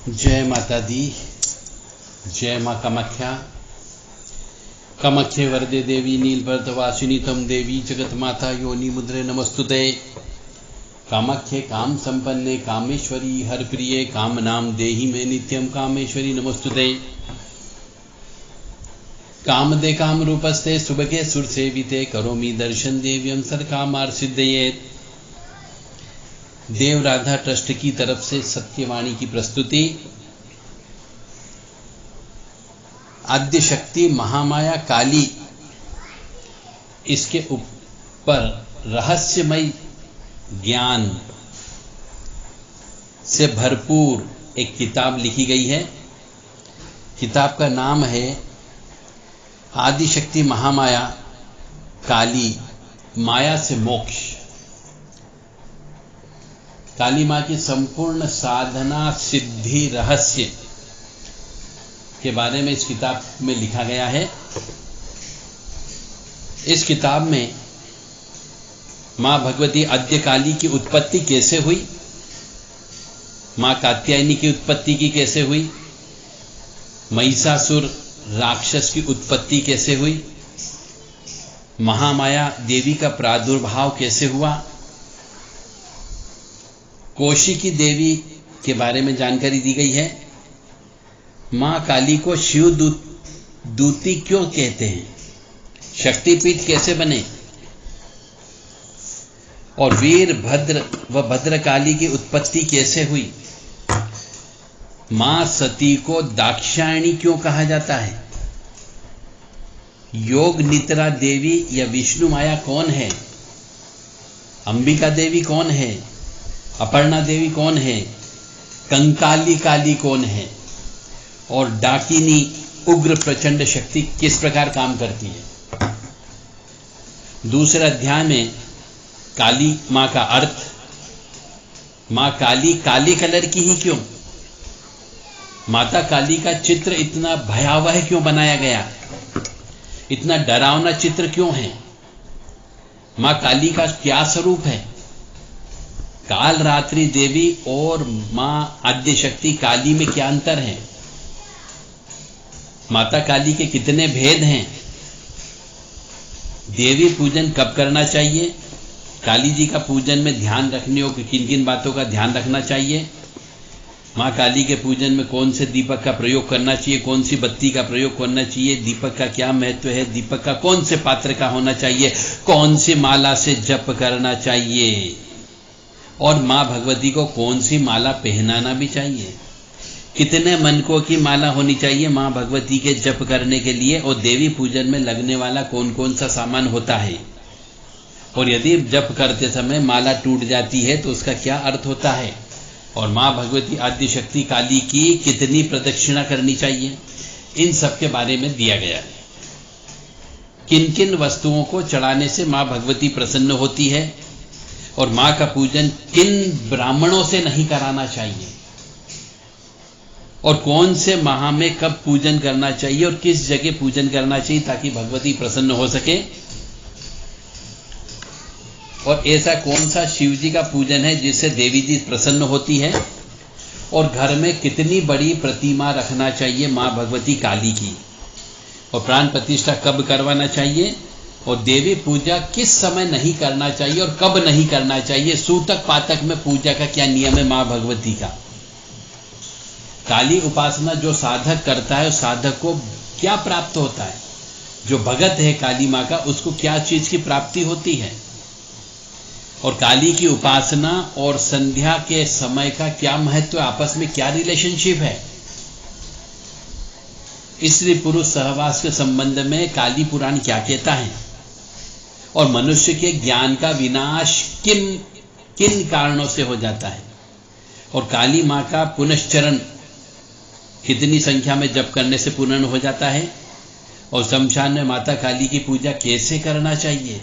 जय माता दी। जय माँ कामाख्या। कामाख्ये वरदे देवी नीलभद्रवासिनी तम देवी जगत माता योनि मुद्रे नमस्तुते। कामाख्ये काम संपन्ने कामेश्वरी हर प्रिये काम नाम देहि में नित्यम कामेश्वरी नमस्तुते। कामदे काम रूपस्ते सुबके सुर सेविते करोमि दर्शन देव्यम सर कामार सिद्धयेत। देव राधा ट्रस्ट की तरफ से सत्यवाणी की प्रस्तुति। आद्य शक्ति महामाया काली, इसके ऊपर रहस्यमय ज्ञान से भरपूर एक किताब लिखी गई है। किताब का नाम है आदि शक्ति महामाया काली, माया से मोक्ष। काली माँ की संपूर्ण साधना सिद्धि रहस्य के बारे में इस किताब में लिखा गया है। इस किताब में माँ भगवती आद्य काली की उत्पत्ति कैसे हुई, माँ कात्यायनी की उत्पत्ति की कैसे हुई, महिषासुर राक्षस की उत्पत्ति कैसे हुई, महामाया देवी का प्रादुर्भाव कैसे हुआ, कौशिकी देवी के बारे में जानकारी दी गई है। मां काली को शिव दूती क्यों कहते हैं, शक्तिपीठ कैसे बने, और वीर भद्र व भद्रकाली की उत्पत्ति कैसे हुई, मां सती को दाक्षायणी क्यों कहा जाता है, योग निद्रा देवी या विष्णु माया कौन है, अंबिका देवी कौन है, अपर्णा देवी कौन है, कंकाली काली कौन है, और डाकिनी उग्र प्रचंड शक्ति किस प्रकार काम करती है। दूसरे अध्याय में काली मां का अर्थ, मां काली काली कलर की ही क्यों, माता काली का चित्र इतना भयावह क्यों बनाया गया, इतना डरावना चित्र क्यों है, मां काली का क्या स्वरूप है, काल रात्रि देवी और मां आद्य शक्ति काली में क्या अंतर है, माता काली के कितने भेद हैं, देवी पूजन कब करना चाहिए, काली जी का पूजन में ध्यान रखने हो कि किन किन बातों का ध्यान रखना चाहिए, मां काली के पूजन में कौन से दीपक का प्रयोग करना चाहिए, कौन सी बत्ती का प्रयोग करना चाहिए, दीपक का क्या महत्व है, दीपक का कौन से पात्र का होना चाहिए, कौन सी माला से जप करना चाहिए, और मां भगवती को कौन सी माला पहनाना भी चाहिए, कितने मनकों की माला होनी चाहिए मां भगवती के जप करने के लिए, और देवी पूजन में लगने वाला कौन कौन सा सामान होता है, और यदि जप करते समय माला टूट जाती है तो उसका क्या अर्थ होता है, और मां भगवती आद्य शक्ति काली की कितनी प्रदक्षिणा करनी चाहिए, इन सब के बारे में दिया गया है। किन किन वस्तुओं को चढ़ाने से मां भगवती प्रसन्न होती है, और मां का पूजन किन ब्राह्मणों से नहीं कराना चाहिए, और कौन से माह में कब पूजन करना चाहिए और किस जगह पूजन करना चाहिए ताकि भगवती प्रसन्न हो सके, और ऐसा कौन सा शिव जी का पूजन है जिससे देवी जी प्रसन्न होती है, और घर में कितनी बड़ी प्रतिमा रखना चाहिए मां भगवती काली की, और प्राण प्रतिष्ठा कब करवाना चाहिए, और देवी पूजा किस समय नहीं करना चाहिए और कब नहीं करना चाहिए, सूतक पातक में पूजा का क्या नियम है मां भगवती का, काली उपासना जो साधक करता है उस साधक को क्या प्राप्त होता है, जो भगत है काली मां का उसको क्या चीज की प्राप्ति होती है, और काली की उपासना और संध्या के समय का क्या महत्व, आपस में क्या रिलेशनशिप है, स्त्री पुरुष सहवास के संबंध में काली पुराण क्या कहता है, और मनुष्य के ज्ञान का विनाश किन किन कारणों से हो जाता है, और काली मां का पुनश्चरण कितनी संख्या में जप करने से पूर्ण हो जाता है, और शमशान में माता काली की पूजा कैसे करना चाहिए,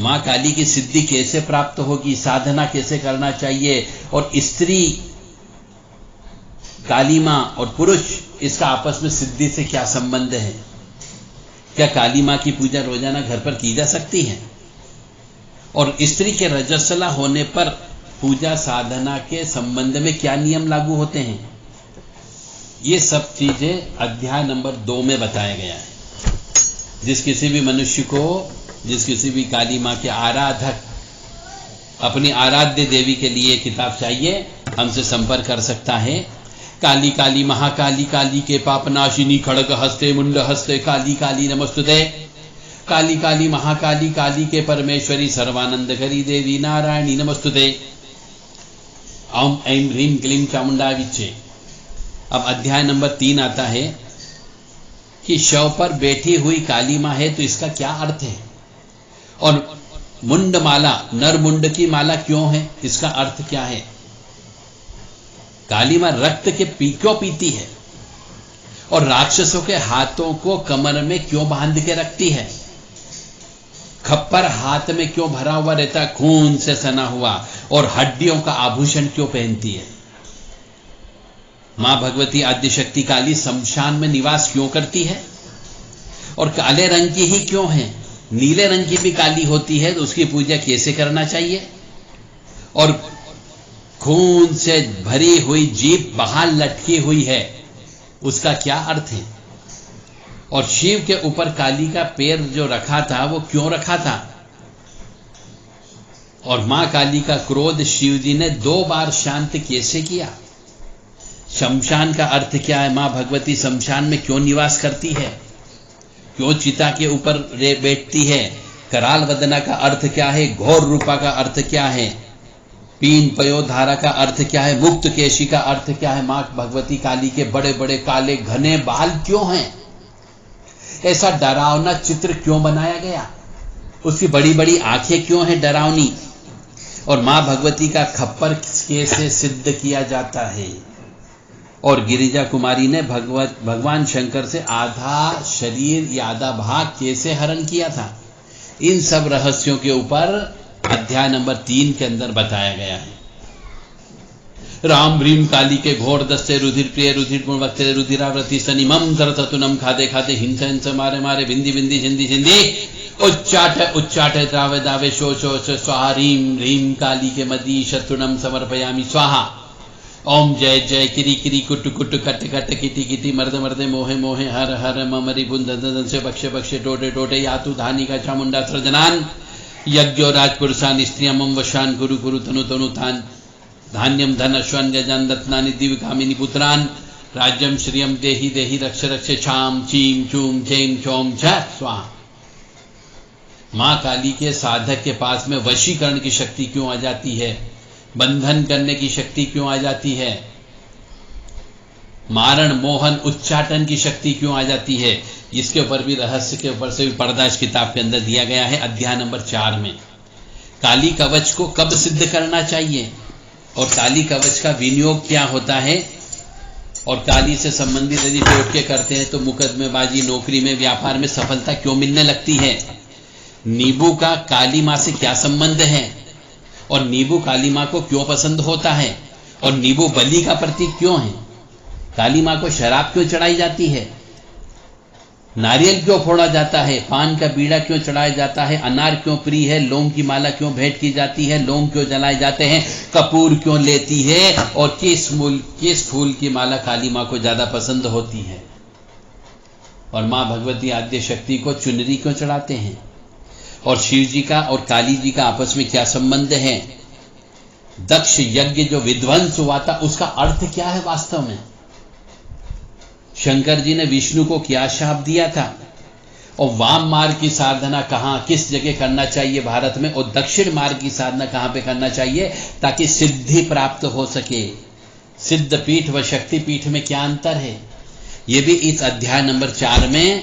मां काली की सिद्धि कैसे प्राप्त होगी, साधना कैसे करना चाहिए, और स्त्री काली मां और पुरुष इसका आपस में सिद्धि से क्या संबंध है, क्या काली मां की पूजा रोजाना घर पर की जा सकती है, और स्त्री के रजस्वला होने पर पूजा साधना के संबंध में क्या नियम लागू होते हैं, ये सब चीजें अध्याय नंबर 2 में बताया गया है। जिस किसी भी मनुष्य को, जिस किसी भी काली मां के आराधक, अपनी आराध्य देवी के लिए किताब चाहिए, हमसे संपर्क कर सकता है। काली काली महाकाली काली के पापनाशिनी खड़ग हस्ते मुंड हस्ते काली काली नमस्तुते। काली काली महाकाली काली के परमेश्वरी सर्वानंद करी देवी नारायणी नमस्तुते। ओम ऐं ह्रीं क्लीं चामुंडा विच्चे। अब अध्याय नंबर 3 आता है कि शव पर बैठी हुई काली मां है तो इसका क्या अर्थ है, और मुंड माला, नर मुंड की माला क्यों है, इसका अर्थ क्या है। काली मां रक्त के क्यों पीती है, और राक्षसों के हाथों को कमर में क्यों बांध के रखती है, खप्पर हाथ में क्यों भरा हुआ रहता, खून से सना हुआ, और हड्डियों का आभूषण क्यों पहनती है। मां भगवती आद्यशक्ति काली शमशान में निवास क्यों करती है, और काले रंग की ही क्यों है। नीले रंग की भी काली होती है तो उसकी पूजा कैसे करना चाहिए, और खून से भरी हुई जीभ बाहर लटकी हुई है, उसका क्या अर्थ है। और शिव के ऊपर काली का पैर जो रखा था वो क्यों रखा था, और मां काली का क्रोध शिव जी ने 2 बार शांत कैसे किया। शमशान का अर्थ क्या है, मां भगवती शमशान में क्यों निवास करती है, क्यों चिता के ऊपर बैठती है। कराल वदना का अर्थ क्या है, घोर रूपा का अर्थ क्या है, पीन पयोधारा का अर्थ क्या है, मुक्त केशी का अर्थ क्या है। मां भगवती काली के बड़े बड़े काले घने बाल क्यों हैं, ऐसा डरावना चित्र क्यों बनाया गया, उसकी बड़ी बड़ी आंखें क्यों हैं डरावनी, और मां भगवती का खप्पर कैसे सिद्ध किया जाता है। और गिरिजा कुमारी ने भगवान शंकर से आधा शरीर या आधा भाग कैसे हरण किया था। इन सब रहस्यों के ऊपर अध्याय नंबर 3 के अंदर बताया गया है। राम भ्रीम काली के घोर दस्ते रुधिर प्रिय रुधिर गुण वक्ते रुधिरावृति सनी मम तरततुनम खादे खादे हिंस हिंस मारे मारे बिंदी बिंदी जिंदी जिंदी उच्चाट द्रावे दावे शो शो स्वाहा ह्रीं ह्रीं काली के मदी शत्रुनम समर्पयामि स्वाहा। ओम जय जय किरी किरी कुट कुट कट कट किटी किटी मर्द मर्दे मोहे मोहे हर हर ममरी बुंद दन से बक्षे बक्षे टोटे टोटे यातु धानी का चामुंडा सृजनान यज्ञो राजपुरुषान स्त्रियं मम वशान गुरु गुरु तनु तनु तान धान्यम धन अश्वन गजान रत्नानि दिव्य कामिनी पुत्रान राज्यम श्रियम देहि देहि रक्ष रक्ष छाम चीम चूम चैम चौम छ स्वाहा। मां काली के साधक के पास में वशीकरण की शक्ति क्यों आ जाती है, बंधन करने की शक्ति क्यों आ जाती है, मारण मोहन उच्चाटन की शक्ति क्यों आ जाती है, इसके ऊपर भी रहस्य के ऊपर से भी पर्दा इस किताब के अंदर दिया गया है। अध्याय नंबर 4 में काली कवच को कब सिद्ध करना चाहिए, और काली कवच का विनियोग क्या होता है, और काली से संबंधित यदि टोटके करते हैं तो मुकदमेबाजी, नौकरी में, व्यापार में सफलता क्यों मिलने लगती है। नींबू का काली मां से क्या संबंध है, और नींबू काली मां को क्यों पसंद होता है, और नींबू बलि का प्रतीक क्यों है। काली मां को शराब क्यों चढ़ाई जाती है, नारियल क्यों फोड़ा जाता है, पान का बीड़ा क्यों चढ़ाया जाता है, अनार क्यों प्रिय है, लौंग की माला क्यों भेंट की जाती है, लौंग क्यों जलाए जाते हैं, कपूर क्यों लेती है, और किस फूल की माला काली मां को ज्यादा पसंद होती है, और मां भगवती आद्य शक्ति को चुनरी क्यों चढ़ाते हैं, और शिव जी का और काली जी का आपस में क्या संबंध है। दक्ष यज्ञ जो विध्वंस हुआ था उसका अर्थ क्या है वास्तव में। शंकर जी ने विष्णु को क्या शाप दिया था, और वाम मार्ग की साधना कहां किस जगह करना चाहिए भारत में, और दक्षिण मार्ग की साधना कहां पे करना चाहिए ताकि सिद्धि प्राप्त हो सके। सिद्ध पीठ व शक्ति पीठ में क्या अंतर है, यह भी इस अध्याय नंबर 4 में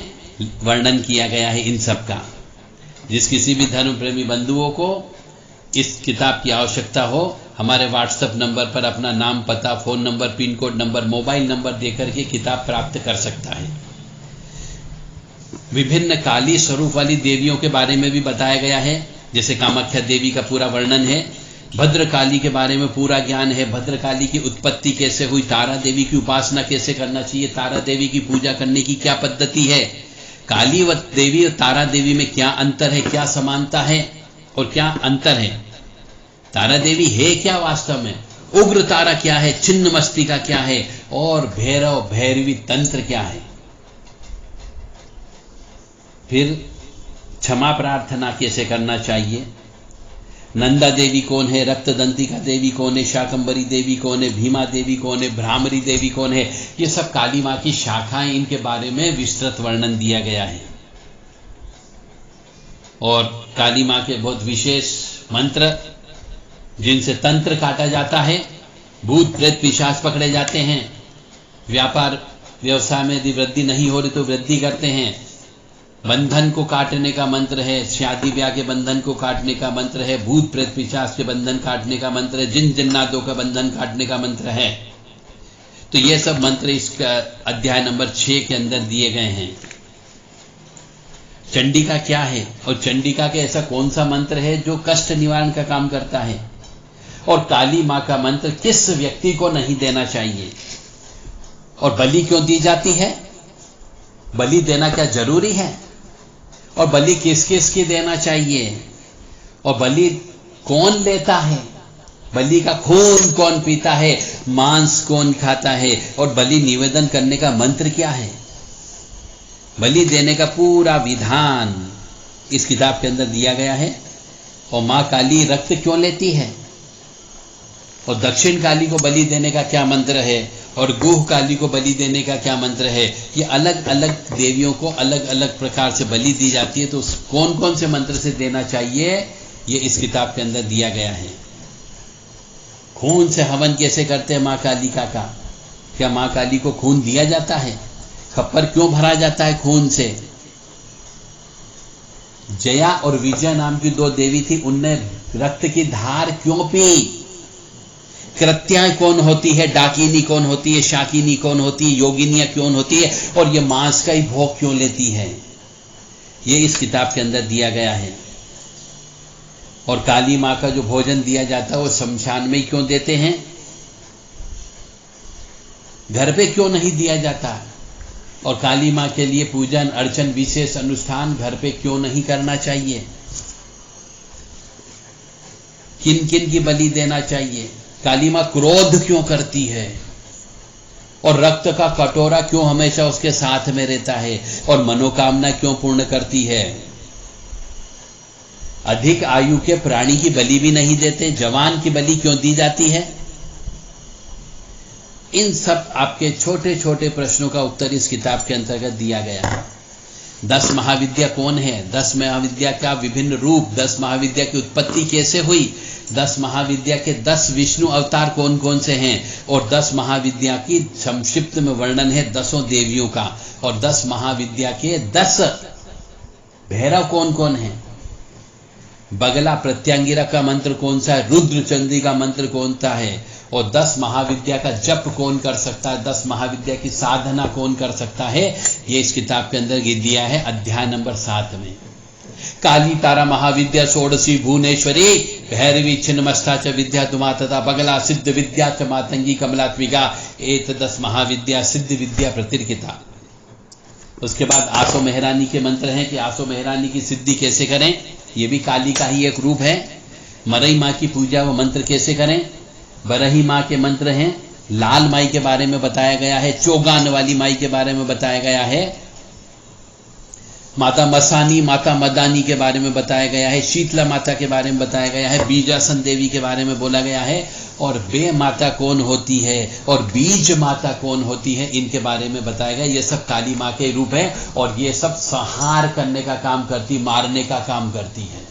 वर्णन किया गया है इन सब का। जिस किसी भी धर्म प्रेमी बंधुओं को इस किताब की आवश्यकता हो, हमारे व्हाट्सएप नंबर पर अपना नाम, पता, phone number, pin code number, mobile number देकर के किताब प्राप्त कर सकता है। विभिन्न काली स्वरूप वाली देवियों के बारे में भी बताया गया है, जैसे कामाख्या देवी का पूरा वर्णन है, भद्रकाली के बारे में पूरा ज्ञान है, भद्रकाली की उत्पत्ति कैसे हुई, तारा देवी की उपासना कैसे करना चाहिए, तारा देवी की पूजा करने की क्या पद्धति है, काली व देवी और तारा देवी में क्या अंतर है, क्या समानता है और क्या अंतर है, तारा देवी है क्या वास्तव में, उग्र तारा क्या है, छिन्न मस्तिका क्या है, और भैरव भैरवी तंत्र क्या है। फिर क्षमा प्रार्थना कैसे करना चाहिए, नंदा देवी कौन है, रक्तदंतिका देवी कौन है, शाकंभरी देवी कौन है, भीमा देवी कौन है, भ्रामरी देवी कौन है, ये सब काली मां की शाखाएं, इनके बारे में विस्तृत वर्णन दिया गया है। और काली मां के बहुत विशेष मंत्र जिनसे तंत्र काटा जाता है, भूत प्रेत पिशाच पकड़े जाते हैं, व्यापार व्यवसाय में यदि वृद्धि नहीं हो रही तो वृद्धि करते हैं, बंधन को काटने का मंत्र है, शादी ब्याह के बंधन को काटने का मंत्र है, भूत प्रेत पिशाच के बंधन काटने का मंत्र है, जिन जिन्नातों का बंधन काटने का मंत्र है। तो ये सब मंत्र इसका अध्याय नंबर 6 के अंदर दिए गए हैं। चंडिका क्या है, और चंडिका के ऐसा कौन सा मंत्र है जो कष्ट निवारण का काम करता है, और काली मां का मंत्र किस व्यक्ति को नहीं देना चाहिए, और बलि क्यों दी जाती है, बलि देना क्या जरूरी है, और बलि किस किस की देना चाहिए, और बलि कौन लेता है, बलि का खून कौन पीता है, मांस कौन खाता है, और बलि निवेदन करने का मंत्र क्या है। बलि देने का पूरा विधान इस किताब के अंदर दिया गया है। और मां काली रक्त क्यों लेती है, और दक्षिण काली को बलि देने का क्या मंत्र है, और गुह काली को बलि देने का क्या मंत्र है। ये अलग अलग देवियों को अलग अलग प्रकार से बलि दी जाती है, तो कौन कौन से मंत्र से देना चाहिए ये इस किताब के अंदर दिया गया है। खून से हवन कैसे करते हैं मां कालिका का, क्या मां काली को खून दिया जाता है, खप्पर क्यों भरा जाता है खून से। जया और विजया नाम की 2 देवी थी, उनने रक्त की धार क्यों पी। कृत्या कौन होती है, डाकिनी कौन होती है, शाकिनी कौन होती है, योगिनियां कौन होती है, और ये मांस का ही भोग क्यों लेती है, ये इस किताब के अंदर दिया गया है। और काली मां का जो भोजन दिया जाता है वो शमशान में ही क्यों देते हैं, घर पे क्यों नहीं दिया जाता। और काली मां के लिए पूजन अर्चन विशेष अनुष्ठान घर पे क्यों नहीं करना चाहिए, किन किन की बलि देना चाहिए। काली मां क्रोध क्यों करती है, और रक्त का कटोरा क्यों हमेशा उसके साथ में रहता है, और मनोकामना क्यों पूर्ण करती है। अधिक आयु के प्राणी की बलि भी नहीं देते, जवान की बलि क्यों दी जाती है। इन सब आपके छोटे छोटे प्रश्नों का उत्तर इस किताब के अंतर्गत दिया गया है। 10 महाविद्या कौन है, 10 महाविद्या का विभिन्न रूप, 10 महाविद्या की उत्पत्ति कैसे हुई, 10 महाविद्या के 10 विष्णु अवतार कौन कौन से हैं, और 10 महाविद्या की संक्षिप्त में वर्णन है 10 देवियों का, और 10 महाविद्या के 10 भैरव कौन कौन हैं। बगला प्रत्यांगिरा का मंत्र कौन सा है, रुद्र चंडी का मंत्र कौन सा है, और 10 महाविद्या का जप कौन कर सकता है, 10 महाविद्या की साधना कौन कर सकता है, ये इस किताब के अंदर दिया है अध्याय नंबर 7 में। काली तारा महाविद्या षोडशी भुवनेश्वरी भैरवी छिन्नमस्ता च विद्या तुमा तथा बगला सिद्ध विद्या च मातंगी कमलात्मिका एत 10 महाविद्या सिद्ध विद्या प्रतिर्किता। उसके बाद आसो मेहरानी के मंत्र हैं कि आसो मेहरानी की सिद्धि कैसे करें, ये भी काली का ही एक रूप है। मरई माँ की पूजा व मंत्र कैसे करें, बरही माँ के मंत्र हैं। लाल माई के बारे में बताया गया है, चौगान वाली माई के बारे में बताया गया है, माता मसानी माता मदानी के बारे में बताया गया है, शीतला माता के बारे में बताया गया है, बीजासन देवी के बारे में बोला गया है, और बे माता कौन होती है और बीज माता कौन होती है इनके बारे में बताया गया। ये सब काली माँ के रूप है, और ये सब संहार करने का काम करती, मारने का काम करती है।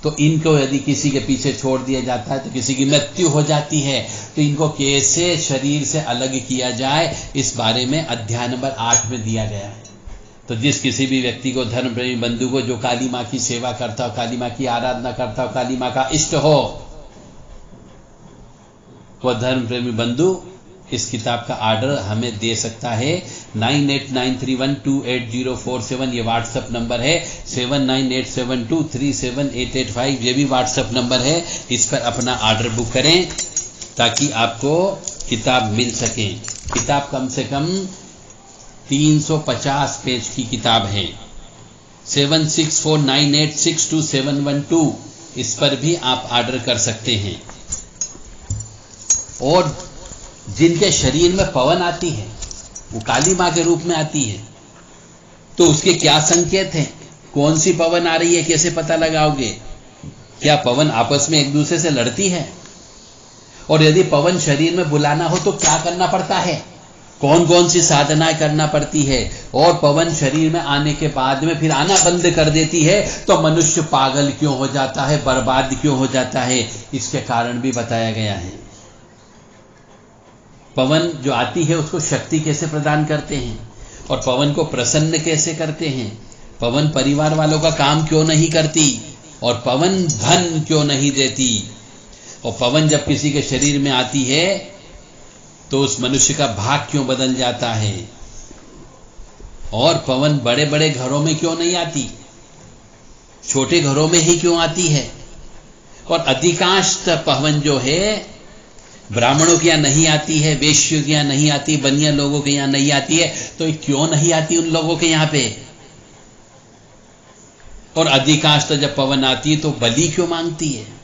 तो इनको यदि किसी के पीछे छोड़ दिया जाता है तो किसी की मृत्यु हो जाती है, तो इनको कैसे शरीर से अलग किया जाए इस बारे में अध्याय नंबर 8 में दिया गया है। तो जिस किसी भी व्यक्ति को, धर्म प्रेमी बंधु को, जो काली माँ की सेवा करता हो, काली माँ की आराधना करता हो, काली माँ का इष्ट हो, वह धर्म प्रेमी बंधु इस किताब का ऑर्डर हमें दे सकता है। 9893128047 ये व्हाट्सएप नंबर है, 7987237885 ये भी व्हाट्सएप नंबर है। इस पर अपना ऑर्डर बुक करें ताकि आपको किताब मिल सके। किताब कम से कम 350 पेज की किताब है। 7649862712 इस पर भी आप ऑर्डर कर सकते हैं। और जिनके शरीर में पवन आती है वो काली मां के रूप में आती है। तो उसके क्या संकेत हैं? कौन सी पवन आ रही है, कैसे पता लगाओगे? क्या पवन आपस में एक दूसरे से लड़ती है? और यदि पवन शरीर में बुलाना हो तो क्या करना पड़ता है? कौन कौन सी साधनाएं करना पड़ती है? और पवन शरीर में आने के बाद में फिर आना बंद कर देती है तो मनुष्य पागल क्यों हो जाता है, बर्बाद क्यों हो जाता है? इसके कारण भी बताया गया है। पवन जो आती है उसको शक्ति कैसे प्रदान करते हैं और पवन को प्रसन्न कैसे करते हैं? पवन परिवार वालों का काम क्यों नहीं करती और पवन धन क्यों नहीं देती? और पवन जब किसी के शरीर में आती है तो उस मनुष्य का भाग क्यों बदल जाता है? और पवन बड़े बड़े घरों में क्यों नहीं आती, छोटे घरों में ही क्यों आती है? और अधिकांश पवन जो है ब्राह्मणों के यहाँ नहीं आती है, वेश्यों के यहाँ नहीं आती, बनिया लोगों के यहाँ नहीं आती है, तो क्यों नहीं आती उन लोगों के यहाँ पे? और अधिकांश जब पवन आती है तो बलि क्यों मांगती है?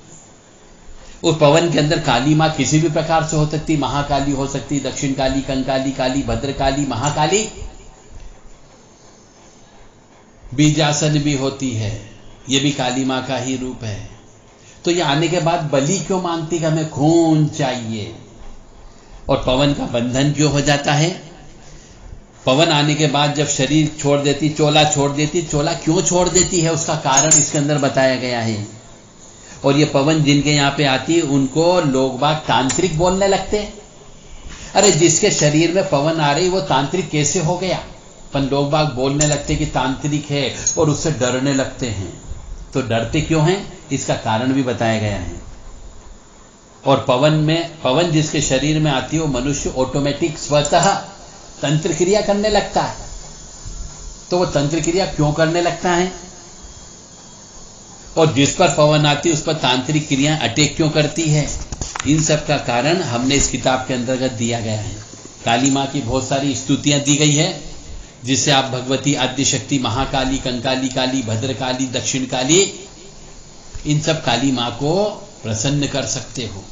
उस पवन के अंदर काली मां किसी भी प्रकार से हो सकती, महाकाली हो सकती, दक्षिण काली, कंकाली काली, भद्रकाली, महाकाली, बीजासन भी होती है, ये भी काली मां का ही रूप है। तो ये आने के बाद बलि क्यों मांगती कि हमें खून चाहिए? और पवन का बंधन क्यों हो जाता है? पवन आने के बाद जब शरीर छोड़ देती, चोला छोड़ देती, चोला क्यों छोड़ देती है उसका कारण इसके अंदर बताया गया है। और ये पवन जिनके यहाँ पे आती है उनको लोग बाग तांत्रिक बोलने लगते हैं। अरे जिसके शरीर में पवन आ रही वो तांत्रिक कैसे हो गया? पर लोग बाग बोलने लगते कि तांत्रिक है और उससे डरने लगते हैं। तो डरते क्यों हैं इसका कारण भी बताया गया है। और पवन जिसके शरीर में आती है वो मनुष्य ऑटोमेटिक स्वतः तंत्र क्रिया करने लगता है। तो वो तंत्र क्रिया क्यों करने लगता है? और जिस पर पवन आती है उस पर तांत्रिक क्रियाएं अटैक क्यों करती है? इन सब का कारण हमने इस किताब के अंतर्गत दिया गया है। काली मां की बहुत सारी स्तुतियां दी गई है जिससे आप भगवती आद्यशक्ति, महाकाली, कंकाली काली, भद्रकाली, दक्षिण काली, इन सब काली मां को प्रसन्न कर सकते हो।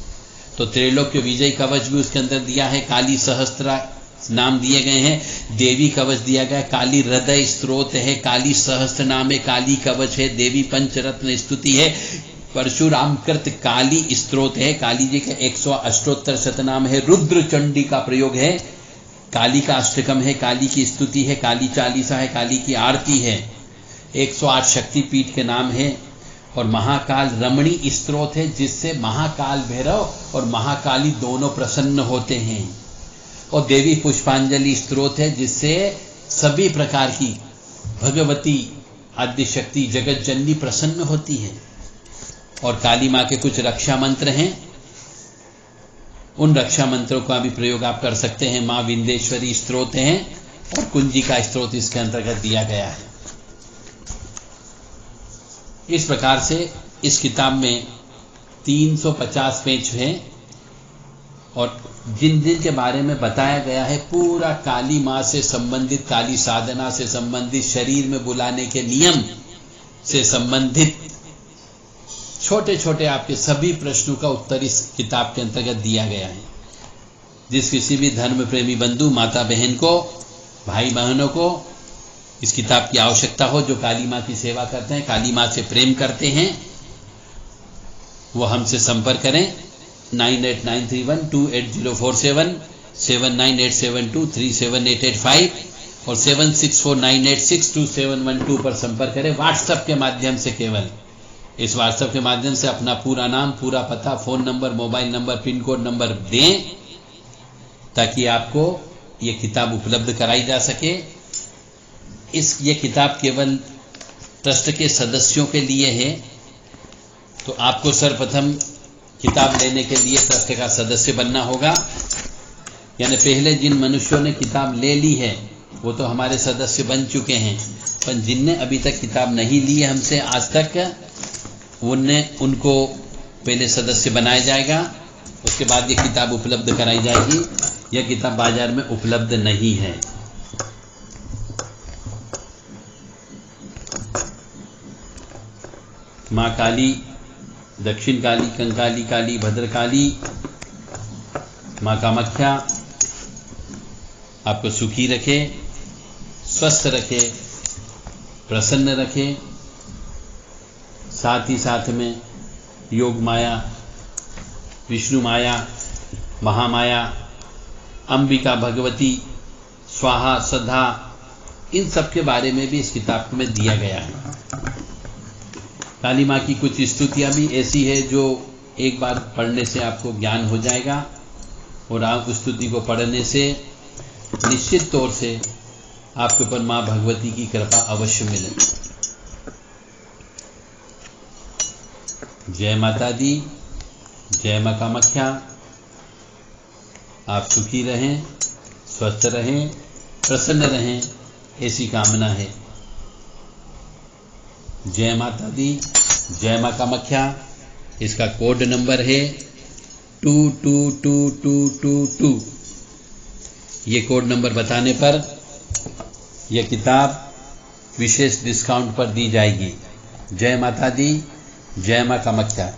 तो त्रैलोक्य विजय कवच भी उसके अंदर दिया है, काली सहस्त्र नाम दिए गए हैं, देवी कवच दिया गया है, काली हृदय स्त्रोत है, काली सहस्त्र नाम है, काली कवच है, देवी पंचरत्न स्तुति है, परशुराम कृत काली स्त्रोत है, काली जी के 108 शतनाम है, रुद्र चंडी का प्रयोग है, काली का अष्टकम है, काली की स्तुति है, काली चालीसा है, काली की आरती है, 108 शक्तिपीठ के नाम है। और महाकाल रमणी स्त्रोत है जिससे महाकाल भैरव और महाकाली दोनों प्रसन्न होते हैं। और देवी पुष्पांजलि स्त्रोत है जिससे सभी प्रकार की भगवती आद्यशक्ति जगत जननी प्रसन्न होती है। और काली मां के कुछ रक्षा मंत्र हैं, उन रक्षा मंत्रों का भी प्रयोग आप कर सकते हैं। मां विंदेश्वरी स्त्रोत हैं और कुंजिका स्त्रोत इसके अंतर्गत दिया गया है। इस प्रकार से इस किताब में 350 पेज हैं और जिन जिन के बारे में बताया गया है पूरा काली मां से संबंधित, काली साधना से संबंधित, शरीर में बुलाने के नियम से संबंधित छोटे छोटे आपके सभी प्रश्नों का उत्तर इस किताब के अंतर्गत दिया गया है। जिस किसी भी धर्म प्रेमी बंधु, माता बहन को, भाई बहनों को इस किताब की आवश्यकता हो, जो काली मां की सेवा करते हैं, काली मां से प्रेम करते हैं, वो हमसे संपर्क करें 9893128047, 7987237885 और 7649862712 पर संपर्क करें। व्हाट्सएप के माध्यम से केवल इस व्हाट्सएप के माध्यम से अपना पूरा नाम, पूरा पता, phone number, mobile number, pin code number दें ताकि आपको ये किताब उपलब्ध कराई जा सके। ये किताब केवल ट्रस्ट के सदस्यों के लिए है। तो आपको सर्वप्रथम किताब लेने के लिए ट्रस्ट का सदस्य बनना होगा। यानी पहले जिन मनुष्यों ने किताब ले ली है वो तो हमारे सदस्य बन चुके हैं, पर जिनने अभी तक किताब नहीं ली है हमसे आज तक, उनको पहले सदस्य बनाया जाएगा। उसके बाद ये किताब उपलब्ध कराई जाएगी। यह किताब बाजार में उपलब्ध नहीं है। माँ काली, दक्षिण काली, कंकाली काली, भद्रकाली माँ कामाख्या आपको सुखी रखे, स्वस्थ रखे, प्रसन्न रखे। साथ ही साथ में योग माया, विष्णु माया, महामाया, अंबिका भगवती, स्वाहा, सदा, इन सब के बारे में भी इस किताब में दिया गया है। काली माँ की कुछ स्तुतियाँ भी ऐसी है जो एक बार पढ़ने से आपको ज्ञान हो जाएगा और आप उस स्तुति को पढ़ने से निश्चित तौर से आपके ऊपर माँ भगवती की कृपा अवश्य मिले। जय माता दी, जय माँ कामाख्या। आप सुखी रहें, स्वस्थ रहें, प्रसन्न रहें, ऐसी कामना है। जय माता दी, जय माँ कामाख्या। इसका कोड नंबर है 222222। ये कोड नंबर बताने पर यह किताब विशेष डिस्काउंट पर दी जाएगी। जय माता दी, जय माँ कामाख्या।